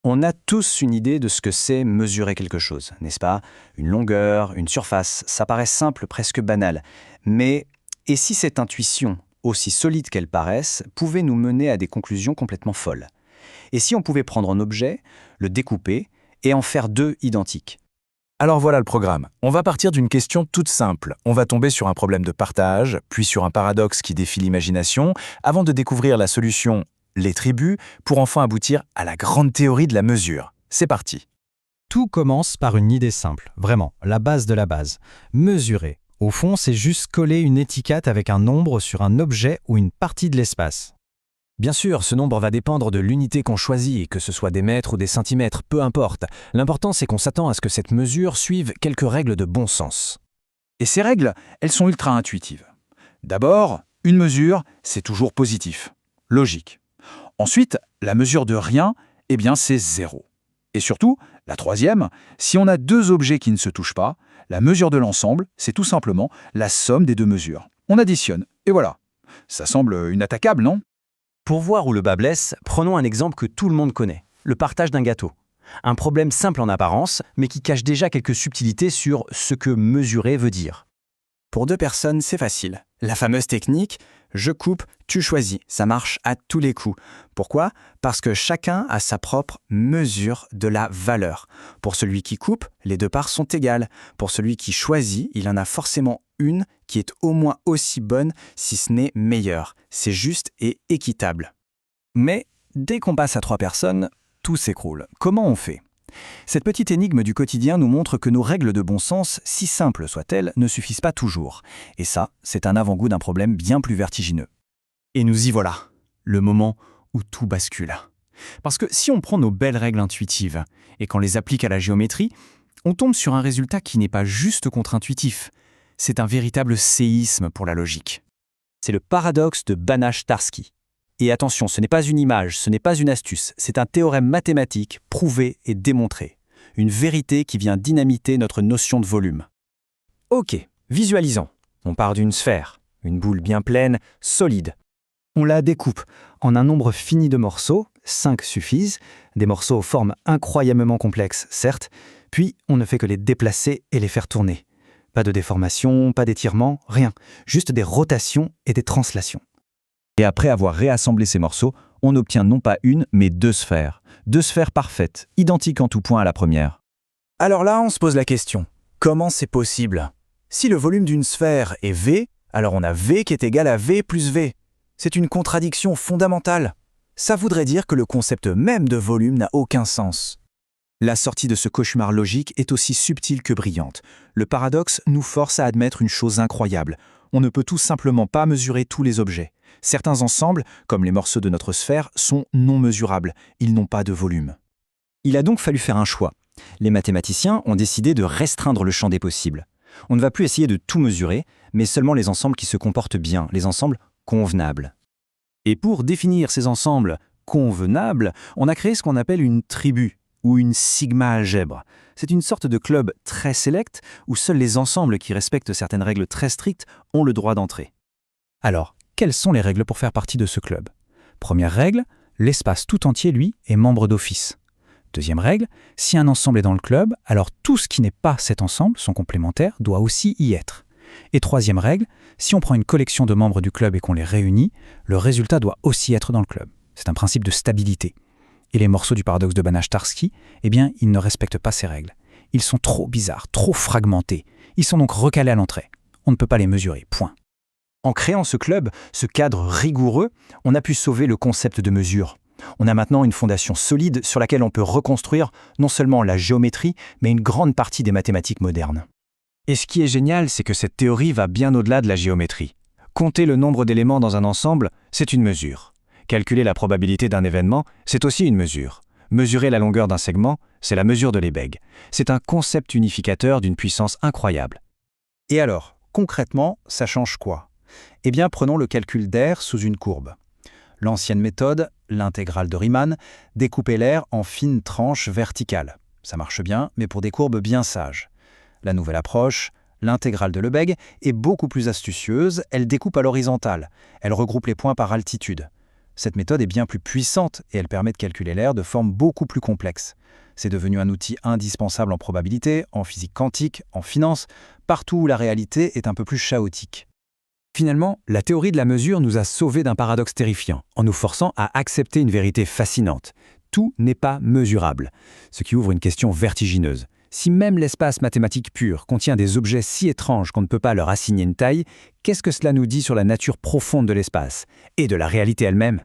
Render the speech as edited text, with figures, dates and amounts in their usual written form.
On a tous une idée de ce que c'est mesurer quelque chose, n'est-ce pas? Une longueur, une surface, ça paraît simple, presque banal. Mais et si cette intuition, aussi solide qu'elle paraisse, pouvait nous mener à des conclusions complètement folles? Et si on pouvait prendre un objet, le découper et en faire deux identiques? Alors voilà le programme. On va partir d'une question toute simple. On va tomber sur un problème de partage, puis sur un paradoxe qui défie l'imagination, avant de découvrir la solution, les tribus, pour enfin aboutir à la grande théorie de la mesure. C'est parti. Tout commence par une idée simple, vraiment, la base de la base. Mesurer. Au fond, c'est juste coller une étiquette avec un nombre sur un objet ou une partie de l'espace. Bien sûr, ce nombre va dépendre de l'unité qu'on choisit, que ce soit des mètres ou des centimètres, peu importe. L'important, c'est qu'on s'attend à ce que cette mesure suive quelques règles de bon sens. Et ces règles, elles sont ultra intuitives. D'abord, une mesure, c'est toujours positif. Logique. Ensuite, la mesure de rien, c'est 0. Et surtout, la troisième, si on a deux objets qui ne se touchent pas, la mesure de l'ensemble, c'est tout simplement la somme des deux mesures. On additionne, et voilà. Ça semble inattaquable, non ? Pour voir où le bas blesse, prenons un exemple que tout le monde connaît, le partage d'un gâteau. Un problème simple en apparence, mais qui cache déjà quelques subtilités sur ce que mesurer veut dire. Pour deux personnes, c'est facile. La fameuse technique « je coupe, tu choisis », ça marche à tous les coups. Pourquoi ? Parce que chacun a sa propre mesure de la valeur. Pour celui qui coupe, les deux parts sont égales. Pour celui qui choisit, il en a forcément une qui est au moins aussi bonne, si ce n'est meilleure. C'est juste et équitable. Mais dès qu'on passe à trois personnes, tout s'écroule. Comment on fait ? Cette petite énigme du quotidien nous montre que nos règles de bon sens, si simples soient-elles, ne suffisent pas toujours. Et ça, c'est un avant-goût d'un problème bien plus vertigineux. Et nous y voilà, le moment où tout bascule. Parce que si on prend nos belles règles intuitives et qu'on les applique à la géométrie, on tombe sur un résultat qui n'est pas juste contre-intuitif. C'est un véritable séisme pour la logique. C'est le paradoxe de Banach-Tarski. Et attention, ce n'est pas une image, ce n'est pas une astuce, c'est un théorème mathématique prouvé et démontré. Une vérité qui vient dynamiter notre notion de volume. Ok, visualisons. On part d'une sphère, une boule bien pleine, solide. On la découpe en un nombre fini de morceaux, 5 suffisent, des morceaux aux formes incroyablement complexes, certes, puis on ne fait que les déplacer et les faire tourner. Pas de déformation, pas d'étirement, rien, juste des rotations et des translations. Et après avoir réassemblé ces morceaux, on obtient non pas une, mais deux sphères. Deux sphères parfaites, identiques en tout point à la première. Alors là, on se pose la question, comment c'est possible ? Si le volume d'une sphère est V, alors on a V qui est égal à V plus V. C'est une contradiction fondamentale. Ça voudrait dire que le concept même de volume n'a aucun sens. La sortie de ce cauchemar logique est aussi subtile que brillante. Le paradoxe nous force à admettre une chose incroyable. On ne peut tout simplement pas mesurer tous les objets. Certains ensembles, comme les morceaux de notre sphère, sont non mesurables. Ils n'ont pas de volume. Il a donc fallu faire un choix. Les mathématiciens ont décidé de restreindre le champ des possibles. On ne va plus essayer de tout mesurer, mais seulement les ensembles qui se comportent bien, les ensembles convenables. Et pour définir ces ensembles convenables, on a créé ce qu'on appelle une tribu, ou une sigma-algèbre. C'est une sorte de club très sélect où seuls les ensembles qui respectent certaines règles très strictes ont le droit d'entrer. Alors, quelles sont les règles pour faire partie de ce club ? Première règle, l'espace tout entier, lui, est membre d'office. Deuxième règle, si un ensemble est dans le club, alors tout ce qui n'est pas cet ensemble, son complémentaire, doit aussi y être. Et troisième règle, si on prend une collection de membres du club et qu'on les réunit, le résultat doit aussi être dans le club. C'est un principe de stabilité. Et les morceaux du paradoxe de Banach-Tarski, ils ne respectent pas ces règles. Ils sont trop bizarres, trop fragmentés. Ils sont donc recalés à l'entrée. On ne peut pas les mesurer, point. En créant ce club, ce cadre rigoureux, on a pu sauver le concept de mesure. On a maintenant une fondation solide sur laquelle on peut reconstruire non seulement la géométrie, mais une grande partie des mathématiques modernes. Et ce qui est génial, c'est que cette théorie va bien au-delà de la géométrie. Compter le nombre d'éléments dans un ensemble, c'est une mesure. Calculer la probabilité d'un événement, c'est aussi une mesure. Mesurer la longueur d'un segment, c'est la mesure de Lebesgue. C'est un concept unificateur d'une puissance incroyable. Et alors, concrètement, ça change quoi ? Prenons le calcul d'air sous une courbe. L'ancienne méthode, l'intégrale de Riemann, découpait l'air en fines tranches verticales. Ça marche bien, mais pour des courbes bien sages. La nouvelle approche, l'intégrale de Lebesgue, est beaucoup plus astucieuse, elle découpe à l'horizontale. Elle regroupe les points par altitude. Cette méthode est bien plus puissante et elle permet de calculer l'air de forme beaucoup plus complexe. C'est devenu un outil indispensable en probabilité, en physique quantique, en finance, partout où la réalité est un peu plus chaotique. Finalement, la théorie de la mesure nous a sauvés d'un paradoxe terrifiant, en nous forçant à accepter une vérité fascinante. Tout n'est pas mesurable, ce qui ouvre une question vertigineuse. Si même l'espace mathématique pur contient des objets si étranges qu'on ne peut pas leur assigner une taille, qu'est-ce que cela nous dit sur la nature profonde de l'espace et de la réalité elle-même ?